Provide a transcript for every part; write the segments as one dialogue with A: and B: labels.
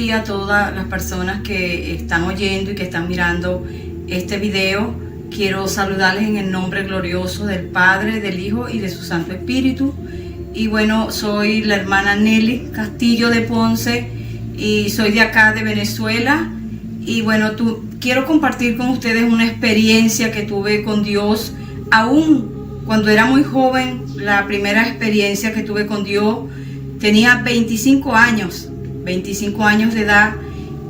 A: día a todas las personas que están oyendo y que están mirando este video. Quiero saludarles en el nombre glorioso del Padre, del Hijo y de su Santo Espíritu. Y bueno, soy la hermana Nelly Castillo de Ponce y soy de acá de Venezuela. Y bueno, quiero compartir con ustedes una experiencia que tuve con Dios, aún cuando era muy joven. La primera experiencia que tuve con Dios, tenía 25 años de edad,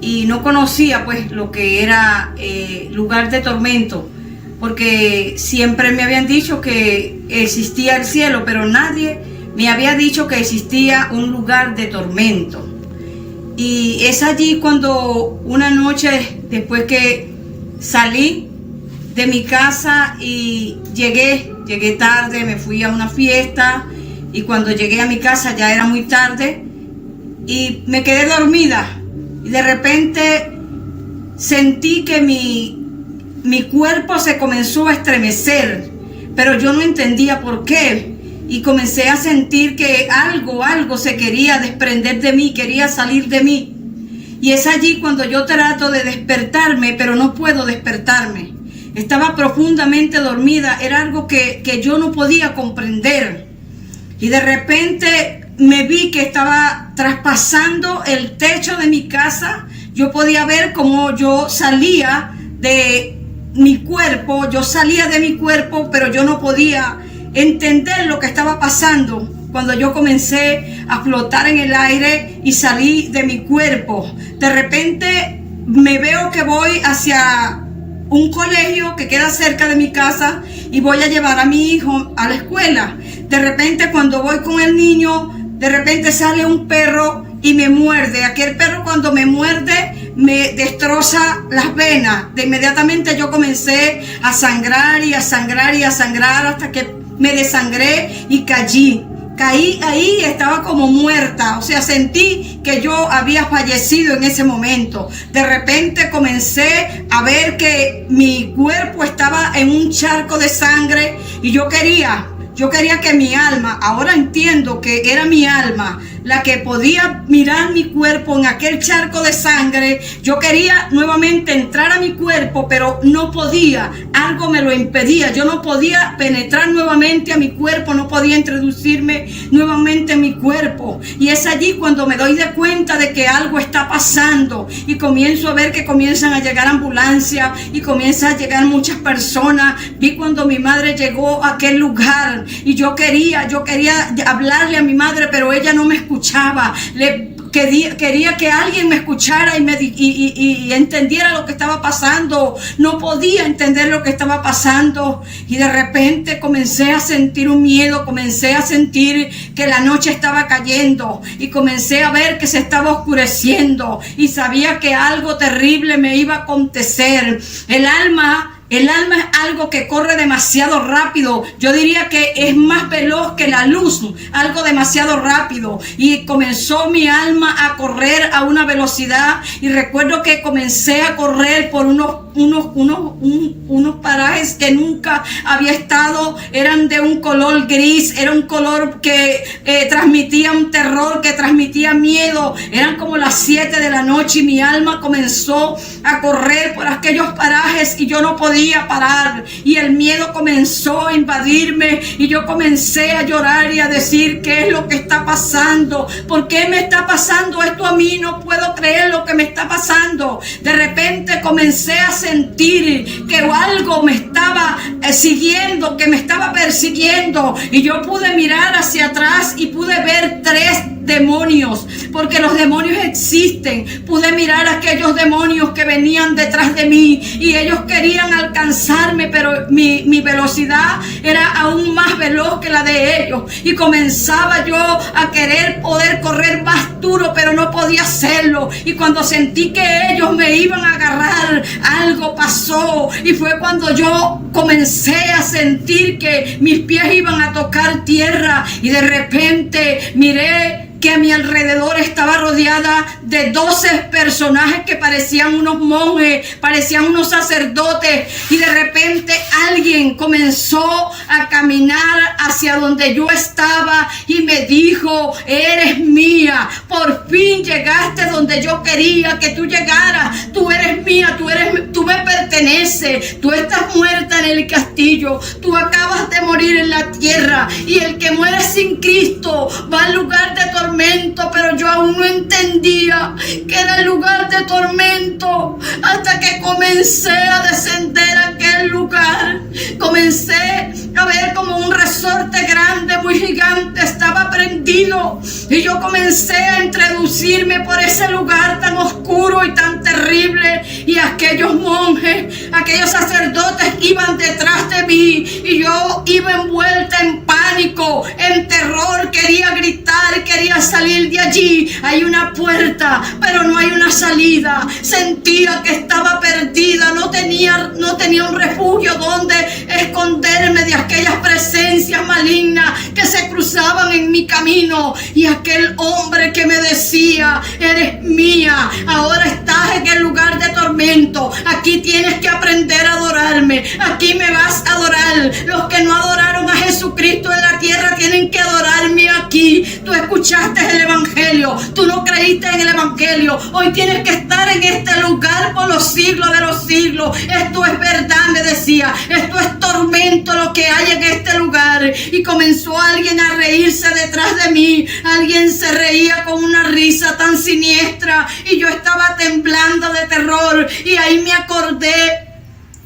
A: y no conocía pues lo que era lugar de tormento, porque siempre me habían dicho que existía el cielo, pero nadie me había dicho que existía un lugar de tormento. Y es allí cuando una noche, después que salí de mi casa y llegué tarde, me fui a una fiesta, y cuando llegué a mi casa ya era muy tarde y me quedé dormida, y de repente sentí que mi cuerpo se comenzó a estremecer, pero yo no entendía por qué, y comencé a sentir que algo se quería desprender de mí, quería salir de mí. Y es allí cuando yo trato de despertarme, pero no puedo despertarme. Estaba profundamente dormida, era algo que yo no podía comprender. Y de repente me vi que estaba traspasando el techo de mi casa. Yo podía ver cómo yo salía de mi cuerpo, pero yo no podía entender lo que estaba pasando. Cuando yo comencé a flotar en el aire y salí de mi cuerpo, de repente me veo que voy hacia un colegio que queda cerca de mi casa y voy a llevar a mi hijo a la escuela. De repente, cuando voy con el niño, de repente sale un perro y me muerde. Aquel perro, cuando me muerde, me destroza las venas. De inmediatamente yo comencé a sangrar y a sangrar y a sangrar hasta que me desangré y caí ahí, estaba como muerta. O sea, sentí que yo había fallecido en ese momento. De repente comencé a ver que mi cuerpo estaba en un charco de sangre, y yo quería que mi alma, ahora entiendo que era mi alma la que podía mirar mi cuerpo en aquel charco de sangre. Yo quería nuevamente entrar a mi cuerpo, pero no podía. Algo me lo impedía. Yo no podía penetrar nuevamente a mi cuerpo, no podía introducirme nuevamente en mi cuerpo. Y es allí cuando me doy de cuenta de que algo está pasando, y comienzo a ver que comienzan a llegar ambulancias y comienzan a llegar muchas personas. Vi cuando mi madre llegó a aquel lugar, y yo quería hablarle a mi madre, pero ella no me escuchaba. Quería que alguien me escuchara y entendiera lo que estaba pasando. No podía entender lo que estaba pasando, y de repente comencé a sentir un miedo, comencé a sentir que la noche estaba cayendo, y comencé a ver que se estaba oscureciendo, y sabía que algo terrible me iba a acontecer. El alma es algo que corre demasiado rápido. Yo diría que es más veloz que la luz, algo demasiado rápido. Y comenzó mi alma a correr a una velocidad. Y recuerdo que comencé a correr por unos parajes que nunca había estado. Eran de un color gris, era un color que transmitía un terror, que transmitía miedo. Eran como las 7 de la noche y mi alma comenzó a correr por aquellos parajes y yo no podía parar, y el miedo comenzó a invadirme, y yo comencé a llorar y a decir: ¿qué es lo que está pasando? ¿Por qué me está pasando esto a mí? No puedo creer lo que me está pasando. De repente comencé a sentir que algo me estaba siguiendo, que me estaba persiguiendo, y yo pude mirar hacia atrás y pude ver 3 demonios, porque los demonios existen. Pude mirar a aquellos demonios que venían detrás de mí, y ellos querían alcanzarme, pero mi velocidad era aún más veloz que la de ellos, y comenzaba yo a querer poder correr más duro, pero no podía hacerlo. Y cuando sentí que ellos me iban a agarrar, algo pasó, y fue cuando yo comencé a sentir que mis pies iban a tocar tierra, y de repente miré que a mi alrededor estaba rodeada de 12 personajes que parecían unos monjes, parecían unos sacerdotes, y de repente alguien comenzó a caminar hacia donde yo estaba y me dijo: eres mía, por fin llegaste donde yo quería que tú llegaras, tú eres mía, tú me perteneces, tú estás muerta en el castillo, tú acabas de morir en la tierra, y el que muere sin Cristo va al lugar de tormento. Pero yo aún no entendía que era el lugar de tormento hasta que comencé a descender a aquel lugar. Comencé a ver como un resorte grande, muy gigante, estaba prendido, y yo comencé a introducirme por ese lugar tan oscuro y tan terrible, y aquellos monjes, aquellos sacerdotes iban detrás de mí, y yo iba envuelta en pánico, en terror, quería gritar, quería salir de allí. Hay una puerta, pero no hay una salida. Sentía que estaba perdida, no tenía un refugio donde esconderme de aquellas presencias malignas que se cruzaban en mi camino. Y aquel hombre que me decía: eres mía, ahora estás en el lugar de tormento, aquí tienes que aprender a adorarme, aquí me vas a adorar. Los que no adoraron a Jesucristo en la tierra tienen que adorarme aquí. Tú escuchaste el evangelio, tú no creíste en el evangelio, hoy tienes que estar en este lugar por los siglos de los siglos. Esto es verdad, me decía, esto es tormento lo que hay en este lugar. Y comenzó alguien a reírse detrás de mí, alguien se reía con una risa tan siniestra, y yo estaba temblando de terror. Y ahí me acordé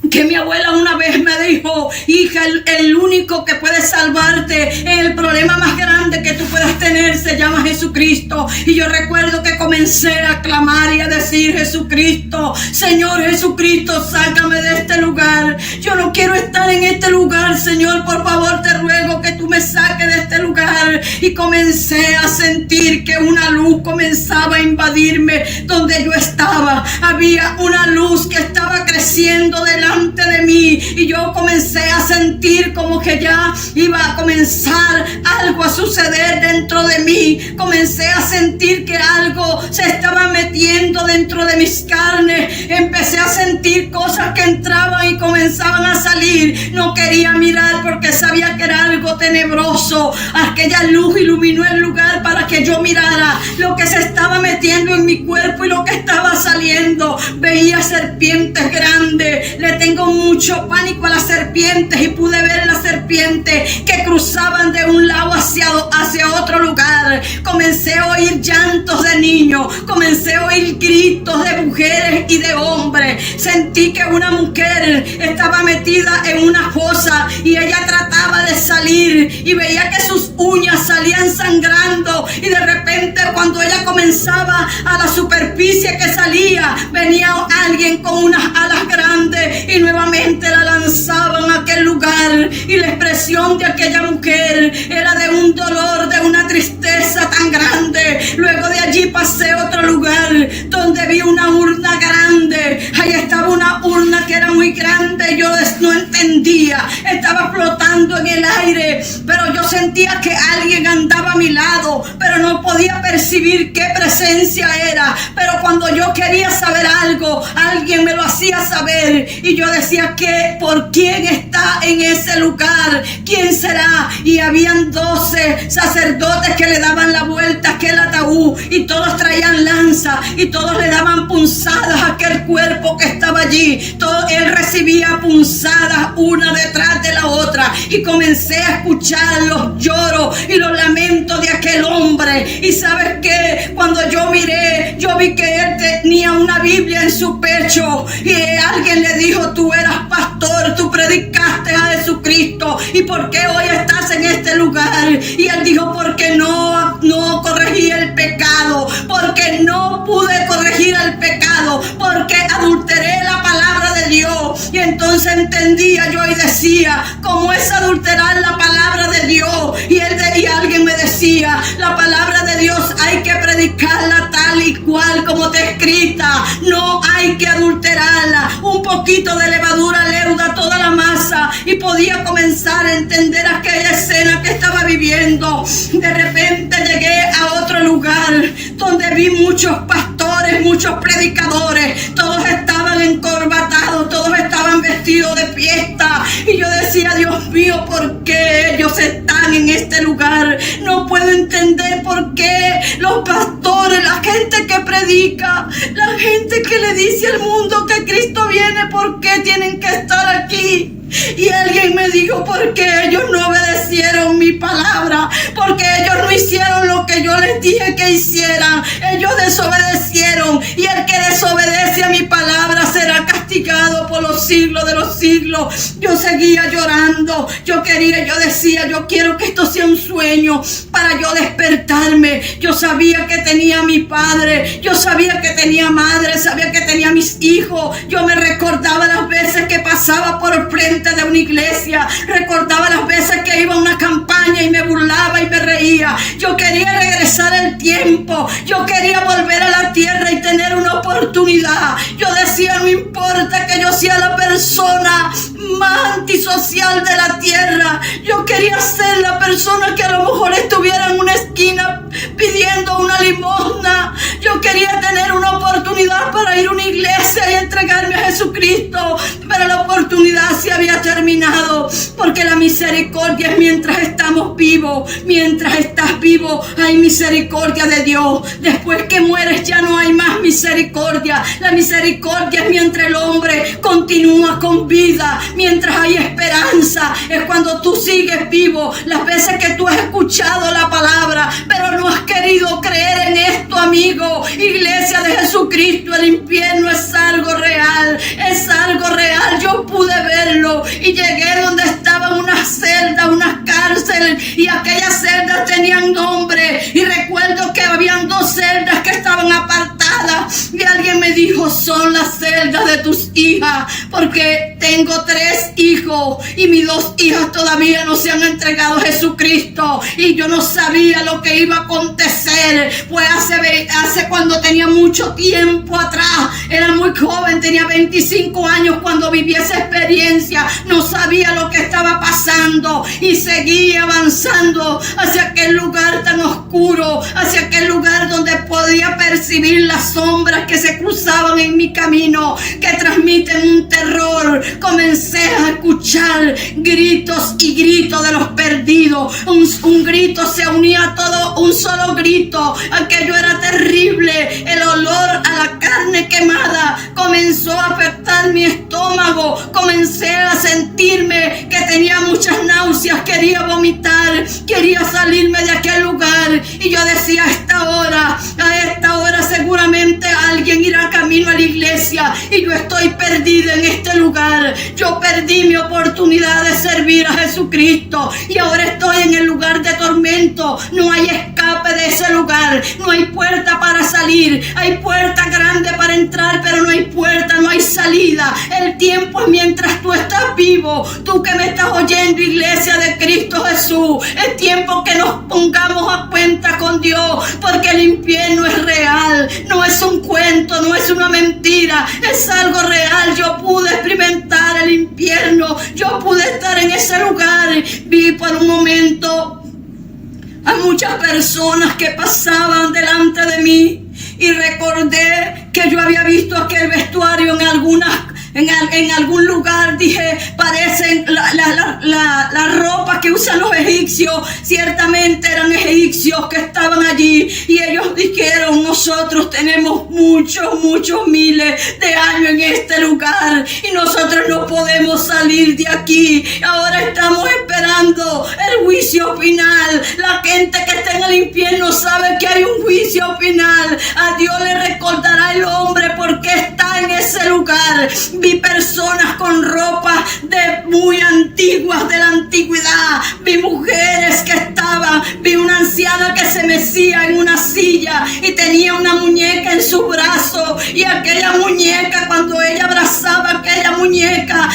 A: que mi abuela una vez me dijo: hija, el único que puede salvarte en el problema más grande que tú puedas tener se llama Jesucristo. Y yo recuerdo que comencé a clamar y a decir: Jesucristo, Señor Jesucristo, sácame de este lugar. Yo no quiero estar en este lugar, Señor, por favor te ruego que tú me saques de este lugar. Y comencé a sentir que una luz comenzaba a invadirme donde yo estaba. Había una luz que estaba creciendo delante de mí, y yo comencé a sentir como que ya iba a comenzar algo a suceder dentro de mí. Comencé a sentir que algo se estaba metiendo dentro de mis carnes. Empecé a sentir cosas que entraban y comenzaban a salir. No quería mirar porque sabía que era algo tenebroso. Aquella luz iluminó el lugar para que yo mirara lo que se estaba metiendo en mi cuerpo y lo que estaba saliendo. Veía serpientes grandes. Le tengo mucho pánico a las serpientes, y pude ver las serpientes que cruzaban de un lado hacia otro lugar. Comencé a oír llantos de niños, comencé a oír gritos de mujeres y de hombres. Sentí que una mujer estaba metida en una fosa y ella trataba de salir, y veía que sus uñas salían sangrando, y de repente cuando ella comenzaba a la superficie que salía, venía alguien con unas alas grandes y nuevamente la lanzaban a aquel lugar. Y la expresión de aquella mujer era de un dolor, de una tristeza tan grande. Luego de allí pasé a otro lugar donde vi una urna grande. Ahí estaba una urna que era muy grande. Yo no entendía, estaba flotando en el aire, pero yo sentía que alguien andaba a mi lado, pero no podía percibir qué presencia era. Pero cuando yo quería saber algo, alguien me lo hacía saber, y yo decía: ¿qué? ¿Por quién está en ese lugar? ¿Quién será? Y habían 12 sacerdotes que le daban la vuelta a aquel ataúd, y todos traían lanza, y todos le daban punzadas a aquel cuerpo que estaba allí. Él recibía punzadas una detrás de la otra, y comencé a escuchar los lloros y los lamentos de aquel hombre. Y ¿sabes qué? Cuando yo miré, yo vi que él tenía una Biblia en su pecho, y alguien le dijo: tú eras pastor, tú predicaste a Jesucristo, ¿y por qué hoy estás en este lugar? Y él dijo: porque no corregí el pecado, porque no pude corregir el pecado, porque adulteré la palabra de Dios. Y entonces entendía yo y decía: ¿cómo es adulterar la palabra de Dios? Y alguien me decía: la palabra de Dios hay que predicarla tal y cual como está escrita, no hay que adulterarla. Un poquito de levadura leuda toda la masa. Y podía comenzar a entender aquella escena que estaba viviendo. De repente llegué a otro otro lugar donde vi muchos pastores, muchos predicadores, todos estaban encorbatados, todos estaban vestidos de fiesta, y yo decía, Dios mío, ¿por qué ellos están en este lugar? No puedo entender por qué los pastores, la gente que predica, la gente que le dice al mundo que Cristo viene, ¿por qué tienen que estar aquí? Y alguien me dijo, porque ellos no obedecieron mi palabra, porque ellos no hicieron lo que yo les dije que hicieran, ellos desobedecieron, y el que desobedece a mi palabra será castigado por los siglos de los siglos. Yo seguía llorando, yo decía, yo quiero que esto sea un sueño para yo despertarme. Yo sabía que tenía a mi padre, yo sabía que tenía madre, sabía que tenía mis hijos. Yo me recordaba las veces que pasaba por el frente de una iglesia, recordaba las veces que iba a una campaña y me burlaba y me reía. Yo quería regresar el tiempo, yo quería volver a la tierra y tener una oportunidad. Yo decía, no importa que yo sea la persona más antisocial de la tierra, yo quería ser la persona que a lo mejor estuviera en una esquina pidiendo una limosna. Yo quería tener una oportunidad para ir a una iglesia y entregarme a Jesucristo, pero la oportunidad se había terminado, porque la misericordia es mientras estamos vivos. Mientras estás vivo hay misericordia de Dios. Después que mueres ya no hay más misericordia. La misericordia es mientras el hombre continúa con vida, mientras hay esperanza, es cuando tú sigues vivo. Las veces que tú has escuchado la palabra pero no has querido creer en esto, amigo, iglesia de Jesucristo, el infierno es algo real, es algo real. Yo pude verlo y llegué donde estaban unas celdas, unas cárceles, y aquellas celdas tenían nombre, y recuerdo que habían 2 celdas que estaban apartadas, y alguien me dijo, son las celdas de tus hijas, porque tengo 3 hijos y mis 2 hijas todavía no se han entregado a Jesucristo, y yo no sabía lo que iba a acontecer. Pues hace cuando tenía mucho tiempo atrás, era muy joven, tenía 25 años cuando viví esa experiencia, no sabía lo que estaba pasando y seguía avanzando hacia aquel lugar tan oscuro, hacia aquel lugar donde podía percibir las sombras que se cruzaban en mi camino, que transmiten un terror. Comencé a escuchar gritos y gritos de los perdidos. Un grito se unía a todo, un solo grito. Aquello era terrible. El olor a la carne quemada comenzó a afectar mi estómago. Comencé a sentirme que tenía muchas náuseas, quería vomitar, quería salirme de aquel lugar. Y yo decía, a esta hora seguramente alguien irá camino a la iglesia y yo estoy perdida en este lugar. Yo perdí mi oportunidad de servir a Jesucristo y ahora estoy en el lugar de tormento. No hay escape de ese lugar, no hay puerta para salir. Hay puerta grande para entrar, pero no hay puerta, no hay salida. El tiempo es mientras tú estás vivo. Tú que me estás oyendo, iglesia de Cristo Jesús, es tiempo que nos pongamos a cuenta con Dios, porque el infierno es real, no es un cuento, no es una mentira, es algo real. Yo pude experimentar el infierno, yo pude estar en ese lugar. Vi por un momento a muchas personas que pasaban delante de mí y recordé que yo había visto aquel vestuario en algún lugar. Dije, parecen la ropa que usan los egipcios. Ciertamente eran egipcios que estaban allí, y ellos dijeron, nosotros tenemos muchos miles de años en este lugar y nosotros no podemos salir de aquí. Ahora estamos esperando el juicio final. La gente que está en el infierno sabe que hay un juicio final. A Dios le recordará el hombre porque está en ese lugar. Vi personas con ropas muy antiguas, de la antigüedad. Vi mujeres que vi una anciana que se mecía en una silla y tenía una muñeca en su brazo, y aquella muñeca, cuando ella abrazaba aquella muñeca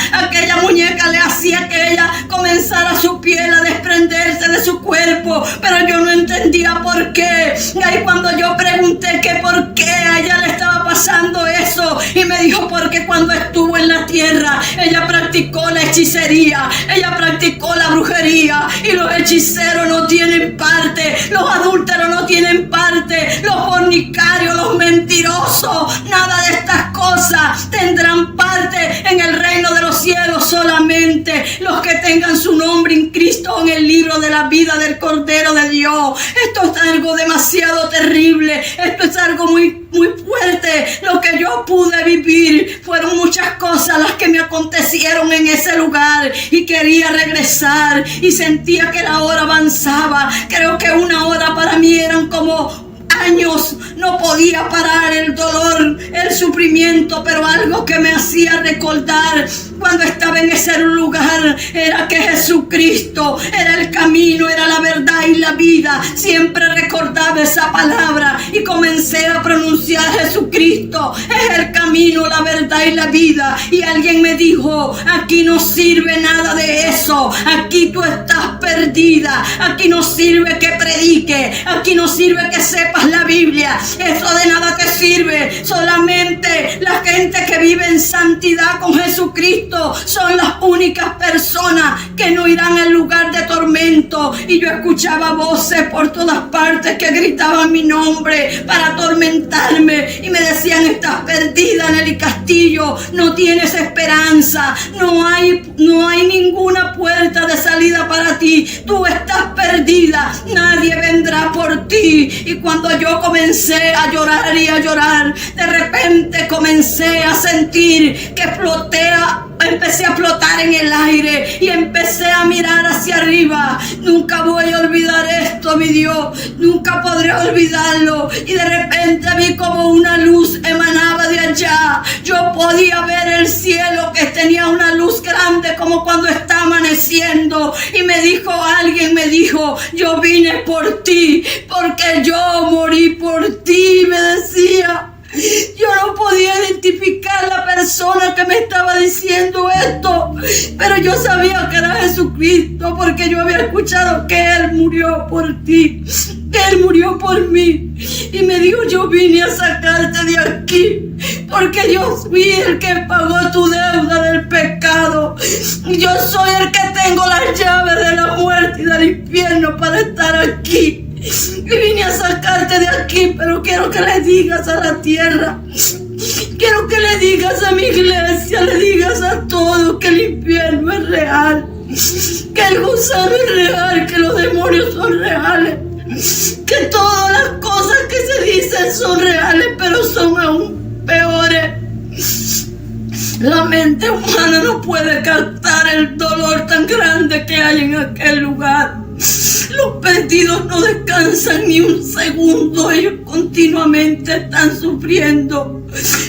A: le hacía que ella comenzara su piel a desprenderse de su cuerpo, pero yo no entendía por qué. Y ahí cuando yo pregunté que por qué a ella le estaba pasando eso, y me dijo, porque cuando estuvo en la tierra ella practicó practicó la hechicería, ella practicó la brujería, y los hechiceros no tienen parte, los adúlteros no tienen parte, los fornicarios, los mentirosos, nada de estas cosas tendrán parte en el reino de los cielos. Solamente los que tengan su nombre en Cristo en el libro de la vida del Cordero de Dios. Esto es algo demasiado terrible, esto es algo muy fuerte. Lo que yo pude vivir fueron muchas cosas las que me acontecieron en ese lugar, y quería regresar y sentía que la hora avanzaba. Creo que una hora para mí eran como años. No podía parar el dolor, el sufrimiento, pero algo que me hacía recordar cuando estaba en ese lugar era que Jesucristo era el camino, era la verdad y la vida. Siempre recordaba esa palabra y comencé a pronunciar: Jesucristo es el camino, la verdad y la vida. Y alguien me dijo: aquí no sirve nada de eso, aquí tú estás perdida, aquí no sirve que predique, aquí no sirve que sepas la Biblia, eso de nada te sirve. Solamente la gente que vive en santidad con Jesucristo son las únicas personas que no irán al lugar de tormento. Y yo escuchaba voces por todas partes que gritaban mi nombre para atormentarme y me decían: estás perdida, Nelly Castillo, no tienes esperanza, no hay ninguna puerta de salida para ti, tú estás perdida, nadie vendrá por ti. Y cuando yo comencé a llorar y a llorar, de repente comencé a sentir que empecé a flotar en el aire y empecé a mirar hacia arriba. Nunca voy a olvidar esto, mi Dios, nunca podré olvidarlo. Y de repente vi como una luz emanaba de allá. Yo podía ver el cielo que tenía una luz grande como cuando está amaneciendo. Y alguien me dijo: yo vine por ti, porque yo morí por ti, me decía. Yo no podía identificar la persona que me estaba diciendo esto, pero yo sabía que era Jesucristo, porque yo había escuchado que Él murió por ti, que Él murió por mí. Y me dijo: yo vine a sacarte de aquí, porque yo fui el que pagó tu deuda del pecado. Yo soy el que tengo las llaves de la muerte y del infierno para estar aquí. Y vine a sacarte de aquí, pero quiero que le digas a la tierra, quiero que le digas a mi iglesia, le digas a todos que el infierno es real, que el gusano es real, que los demonios son reales, que todas las cosas que se dicen son reales, pero son aún peores. La mente humana no puede captar el dolor tan grande que hay en aquel lugar. Los perdidos no descansan ni un segundo, ellos continuamente están sufriendo.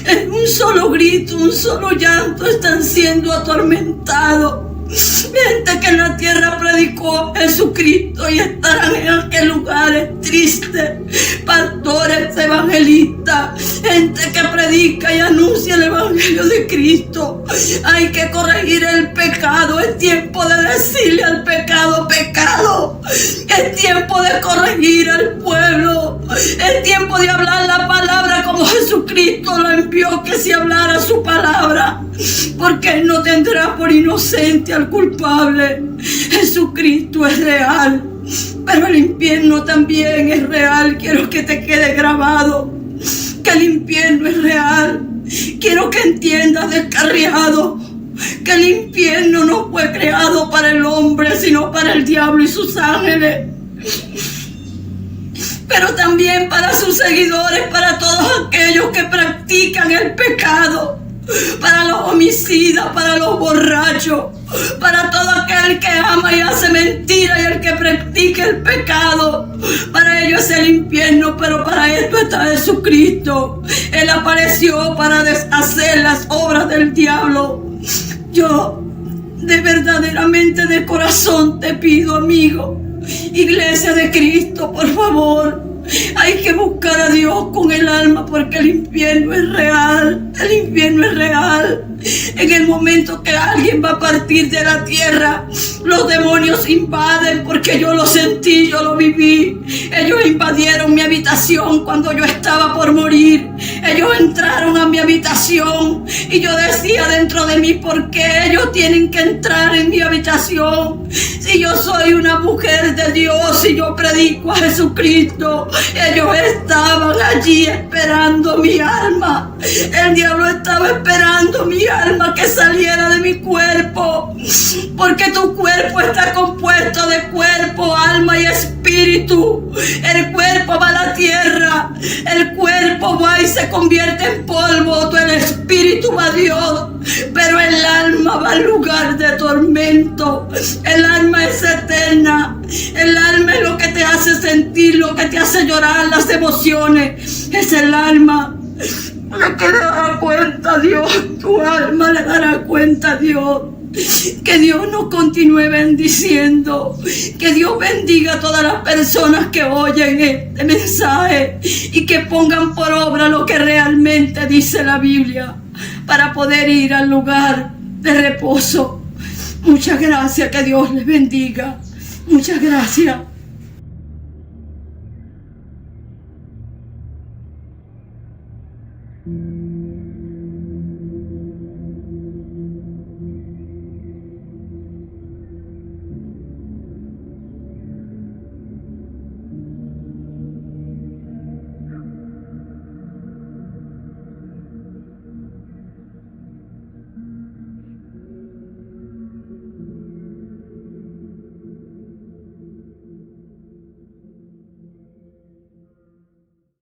A: En un solo grito, un solo llanto, están siendo atormentados. Gente que en la tierra predicó a Jesucristo y estarán en aquel lugar tristes. Pastores, evangelistas, gente que predica y anuncia el evangelio de Cristo. Hay que corregir el pecado. Es tiempo de decirle al pecado: pecado. Es tiempo de corregir al pueblo. Es tiempo de hablar la palabra como Jesucristo lo envió que se hablara su palabra, porque Él no tendrá por inocente al culpable. Jesucristo es real, pero el infierno también es real. Quiero que te quede grabado que el infierno es real. Quiero que entiendas, descarriado, que el infierno no fue creado para el hombre, sino para el diablo y sus ángeles, pero también para sus seguidores, para todos aquellos que practican el pecado, para los homicidas, para los borrachos, para todo aquel que ama y hace mentira y el que practica el pecado. Para ellos es el infierno, pero para esto está Jesucristo. Él apareció para deshacer las obras del diablo. Yo verdaderamente de corazón te pido, amigo, Iglesia de Cristo, por favor, hay que buscar a Dios con el alma, porque el infierno es real, el infierno es real. En el momento que alguien va a partir de la tierra, los demonios invaden, porque yo lo sentí, yo lo viví. Ellos invadieron mi habitación cuando yo estaba por morir. Ellos entraron a mi habitación y yo decía dentro de mí, ¿por qué ellos tienen que entrar en mi habitación? Si yo soy una mujer de Dios y yo predico a Jesucristo. Ellos estaban allí esperando mi alma. El diablo estaba esperando mi alma que saliera de mi cuerpo, porque tu cuerpo está compuesto de cuerpo, alma y espíritu. El cuerpo va a la tierra, el cuerpo va y se convierte en polvo, el espíritu va a Dios, pero el alma va al lugar de tormento. El alma es eterna, el alma es lo que te hace sentir, lo que te hace llorar, las emociones, es el alma. Lo que le dará cuenta a Dios, tu alma le dará cuenta a Dios. Que Dios nos continúe bendiciendo, que Dios bendiga a todas las personas que oyen este mensaje y que pongan por obra lo que realmente dice la Biblia para poder ir al lugar de reposo. Muchas gracias, que Dios les bendiga. Muchas gracias.